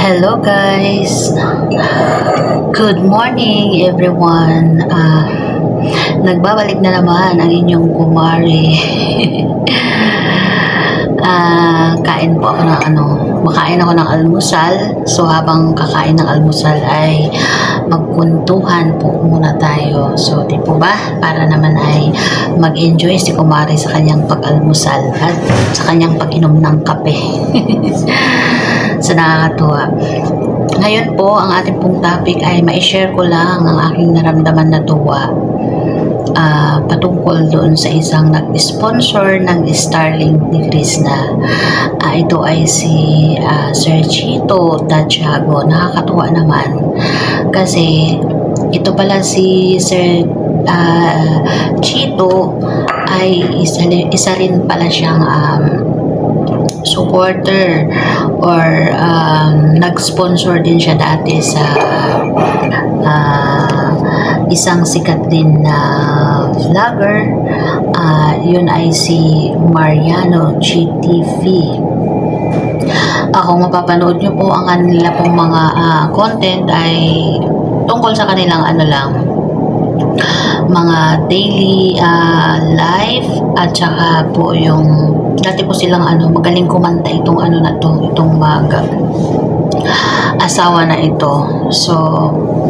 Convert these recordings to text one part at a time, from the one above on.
Hello guys! Good morning everyone! Nagbabalik na naman ang inyong kumari. Kain po ako ng makain ako ng almusal. So habang kakain ng almusal ay magkuntuhan po muna tayo. So di po ba? Para naman ay mag-enjoy si kumari sa kanyang pag-almusal at sa kanyang pag-inom ng kape. So nakakatuwa. Ngayon po, ang ating pong topic ay ma-share ko lang ang aking naramdaman na tuwa patungkol doon sa isang nag-sponsor ng Starlink ni Krishna. Ito ay si Sir Chito Tatiago. Nakakatuwa naman kasi ito pala si Sir Chito ay isa rin pala siyang supporter or nag-sponsor din siya dati sa isang sikat din na vlogger. Yun ay si Mariano GTV. Kung mapapanood nyo po ang kanila pong mga content ay tungkol sa kanilang mga daily life at saka po yung dati po silang magaling kumanta itong asawa na ito. So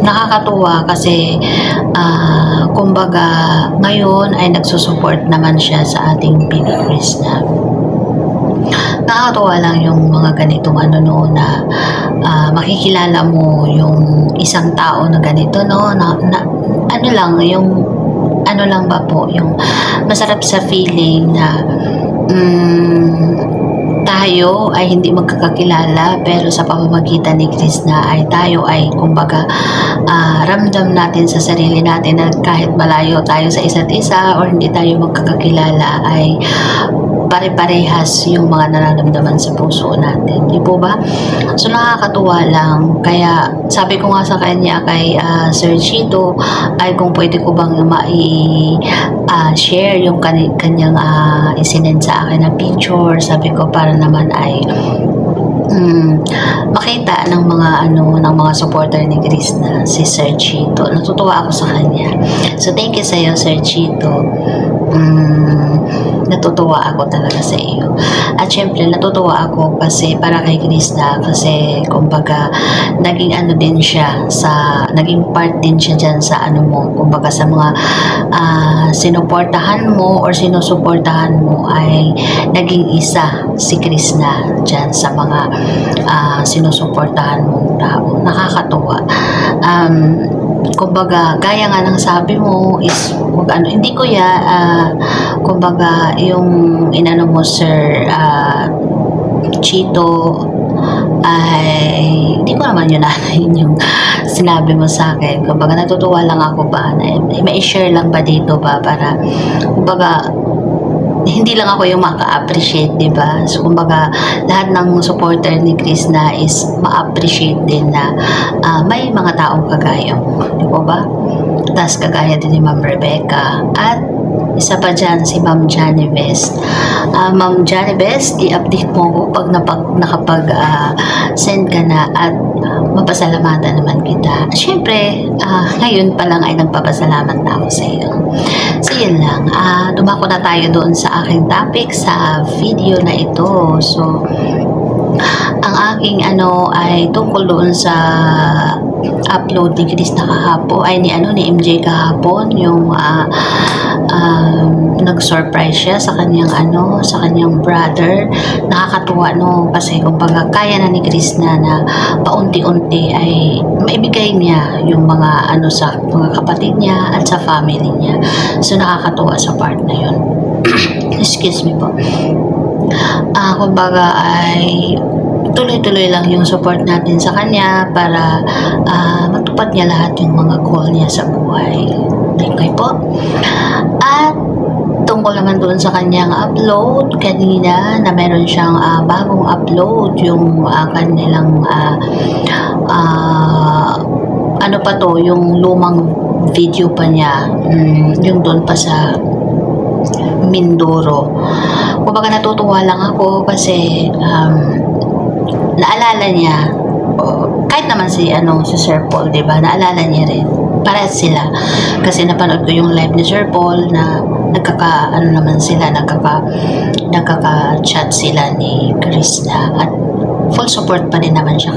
nakakatuwa kasi kumbaga ngayon ay nagsusupport naman siya sa ating Baby Krishna. Nakakatuwa lang yung mga ganitong na makikilala mo yung isang tao na ganito yung yung masarap sa feeling na tayo ay hindi magkakakilala pero sa pamamagitan ni Krishna ay tayo ay kumbaga ramdam natin sa sarili natin na kahit malayo tayo sa isa't isa or hindi tayo magkakakilala ay pare-parehas yung mga nararamdaman sa puso natin. Di po ba? So nakakatuwa lang. Kaya sabi ko nga sa kanya kay Sir Chito ay kung pwede ko bang share yung kanyang isinend sa akin na picture. Sabi ko para naman ay makita ng mga supporter ni Krishna si Sir Chito. Natutuwa ako sa kanya. So thank you sa iyo, Sir Chito. Natutuwa ako talaga sa iyo. At syempre natutuwa ako kasi para kay Krishna kasi kumbaga naging naging part din siya dyan sa kumbaga sa mga sinuportahan mo or sinusuportahan mo ay naging isa si Krishna dyan sa mga sinusuportahan mong tao. Nakakatuwa. Kumbaga gaya nga ng sabi mo is hindi ko kumbaga yung mo Sir Chito ay hindi ko naman yun yung sinabi mo sa akin. Kumbaga natutuwa lang ako ba na ma-share lang ba dito ba para kumbaga hindi lang ako yung maka-appreciate, di ba? So, kumbaga, lahat ng supporter ni Krishna is ma-appreciate din na may mga taong kagaya mo. Di ba? Tapos kagaya din ni Ma'am Rebecca. At isa pa dyan, si Ma'am Johnny Best. Ma'am Johnny Best, i-update mo ko pag send ka na at mapasalamatan naman kita. Siyempre, ngayon pa lang ay nagpapasalamat na ako sa iyo. So, yun lang. Dumako na tayo doon sa aking topic sa video na ito. So, ang aking ay tungkol doon sa upload ni Krishna kahapon ay ni MJ kahapon yung nag-surprise siya sa kanyang brother. Nakakatuwa kasi kumbaga kaya na ni Krishna na paunti-unti ay maibigay niya yung mga sa mga kapatid niya at sa family niya. So nakakatuwa sa part na yun. Excuse me po. Kumbaga ay tuloy-tuloy lang yung support natin sa kanya para matupad niya lahat yung mga goal niya sa buhay. Okay po? At tungkol naman doon sa kanyang upload kanina na meron siyang bagong upload yung kanilang yung lumang video pa niya yung doon pa sa Mindoro. Kumbaga natutuwa lang ako kasi naalala niya kahit naman si Sir Paul, 'di ba? Naalala niya rin. Parehas sila. Kasi napanood ko yung live ni Sir Paul na nagkaka-chat sila ni Krishna at full support pa din naman siya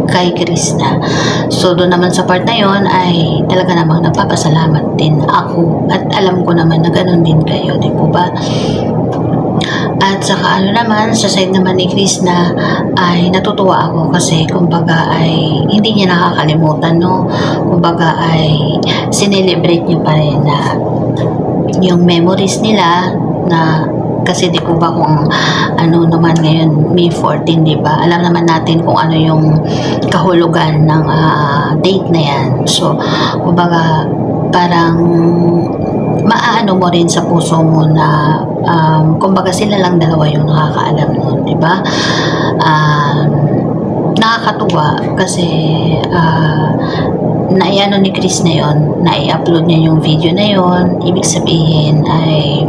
kay Krishna. So doon naman sa part na yon ay talaga namang nagpapasalamat din ako at alam ko naman na ganoon din kayo, di po ba? At saka naman, sa side naman ni Krishna ay natutuwa ako kasi kumbaga ay hindi niya nakakalimutan, no? Kumbaga ay sinelebrate niya pa rin na yung memories nila na kasi di po ba kung naman ngayon May 14, di ba? Alam naman natin kung ano yung kahulugan ng date na yan. So, kumbaga parang maaano mo rin sa puso mo na kumbaga sila lang dalawa yung nakakaalam nun, di ba? Nakakatuwa kasi naiano ni Chris na yon, nai-upload niya yung video na yon, ibig sabihin ay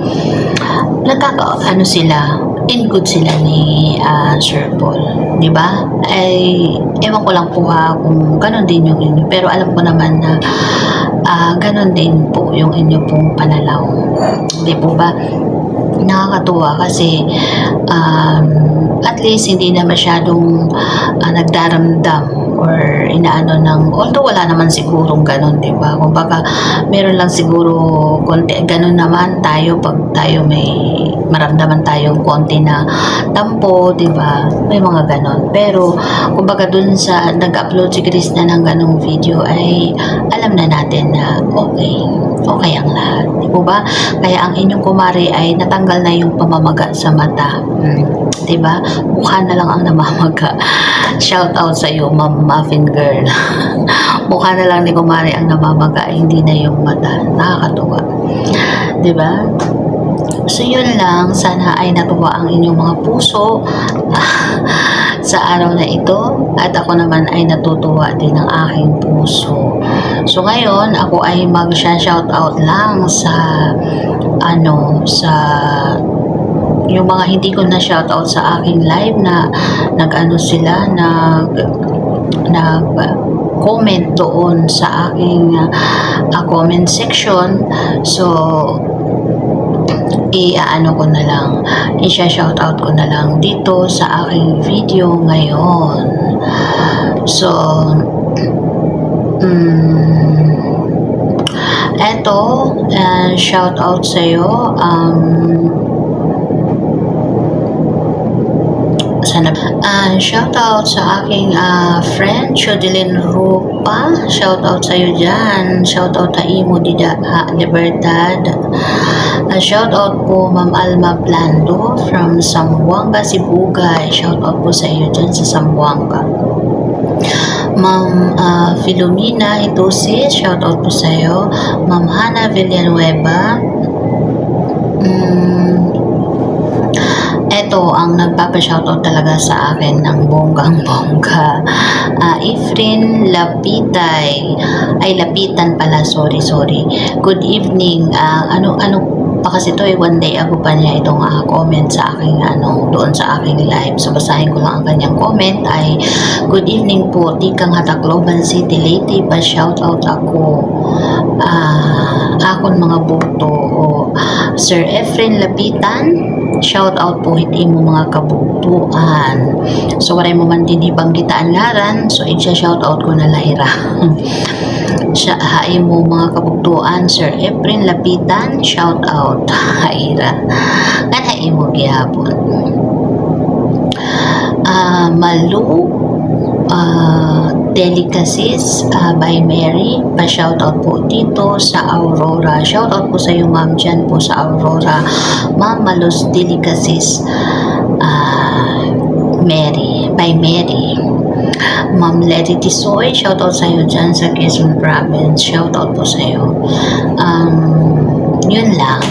sila, in good sila ni Sir Paul, di ba? Ay ewan ko lang po kung ganon din yung inyo, pero alam ko naman na ganon din po yung inyo pong pananaw, di po ba? Nakakatuwa kasi at least hindi na masyadong nagdaramdam or inaano although wala naman sigurong ganun, di ba? Kumbaga meron lang siguro konti ganun naman tayo pag tayo may maramdaman tayong konti na tampo, di ba? May mga ganun. Pero kumbaga dun sa nag-upload si Krishna ng ganung video ay alam na natin na okay ang lahat, di ba? Kaya ang inyong kumari ay natanggal na yung pamamaga sa mata, di ba? Mukha na lang ang namamaga. Shout out sa iyo, Ma'am Muffin Girl. Mukha na lang ni kumari ang namamaga, hindi na yung mata. Nakakatuwa, di ba? So yun lang, sana ay natuwa ang inyong mga puso sa araw na ito at ako naman ay natutuwa din ng aking puso. So ngayon, ako ay mag-shout out lang sa yung mga hindi ko na shout out sa aking live na sila comment doon sa aking comment section. So i-shout out ko na lang dito sa aking video ngayon. So eto, shout out sa iyo, shout out sa aking friend Chodelyn Rupa. Shout out sa iyo dyan. Shout out sa Imo Libertad. Shout out po Ma'am Alma Blando from Zamboanga, Sibugay. Shout out po sa iyo dyan sa Zamboanga. Ma'am Filomena Itosis, shout out po sa iyo. Ma'am Hana Villanueva. Ito ang nagpapa-shoutout talaga sa akin ng bonggang-bongga. Efren Lapitan pala, sorry. Good evening. Ano pa kasi ito one day ago pa niya itong comment sa aking doon sa aking live. So basahin ko lang ang kanyang comment ay, good evening po, Tikang Hatacloban City, Leyte pa shoutout ako. Akon mga boto Sir Efren Lapitan, shout out po hiti mo mga kabutuan. So waray mo man din ibanggitaan ngaran, so i-shout out ko na lahira. Siya haay mo mga kabutuan, Sir Efren Lapitan, shout out haira. Kan haay mo gihapon. Malu Delicacies by Mary, pa-shoutout po dito sa Aurora. Shoutout po sa iyo ma'am dyan po sa Aurora. Ma'am Malus Delicacies by Mary. Ma'am Letty Tisoy, shoutout sa iyo dyan sa Quezon Province. Shoutout po sa iyo. Yun lang.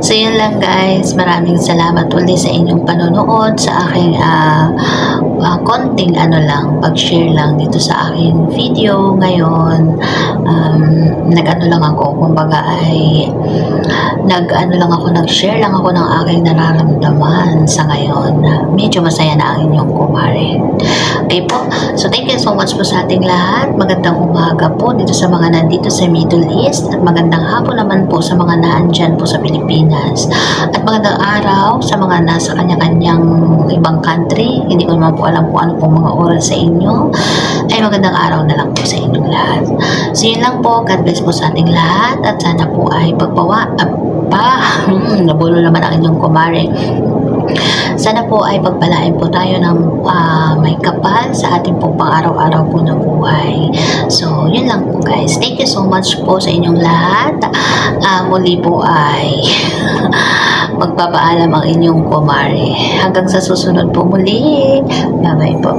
So yun lang guys, maraming salamat ulit sa inyong panonood sa aking konting pag-share lang dito sa aking video ngayon. Nag-ano lang ako, kumbaga ay nag-share lang ako ng aking nararamdaman sa ngayon. Medyo masaya na ang inyong kumare. Okay po, so thank you so much po sa ating lahat. Magandang umaga po dito sa mga nandito sa Middle East at magandang hapon naman po sa mga naandyan po sa Pilipinas. At magandang araw sa mga nasa kanya-kanyang ibang country. Hindi ko naman po alam kung ano pong mga oras sa inyo. Ay magandang araw na lang po sa inyong lahat. So yun lang po. God bless po sa ating lahat at sana po ay nabulo naman ang inyong kumare. Sana po ay pagpalain po tayo ng may kapal sa ating pong pang-araw-araw po na buhay. So, yun lang po guys. Thank you so much po sa inyong lahat. Muli po ay magpapaalam ang inyong kumare. Hanggang sa susunod po muli. Bye-bye po.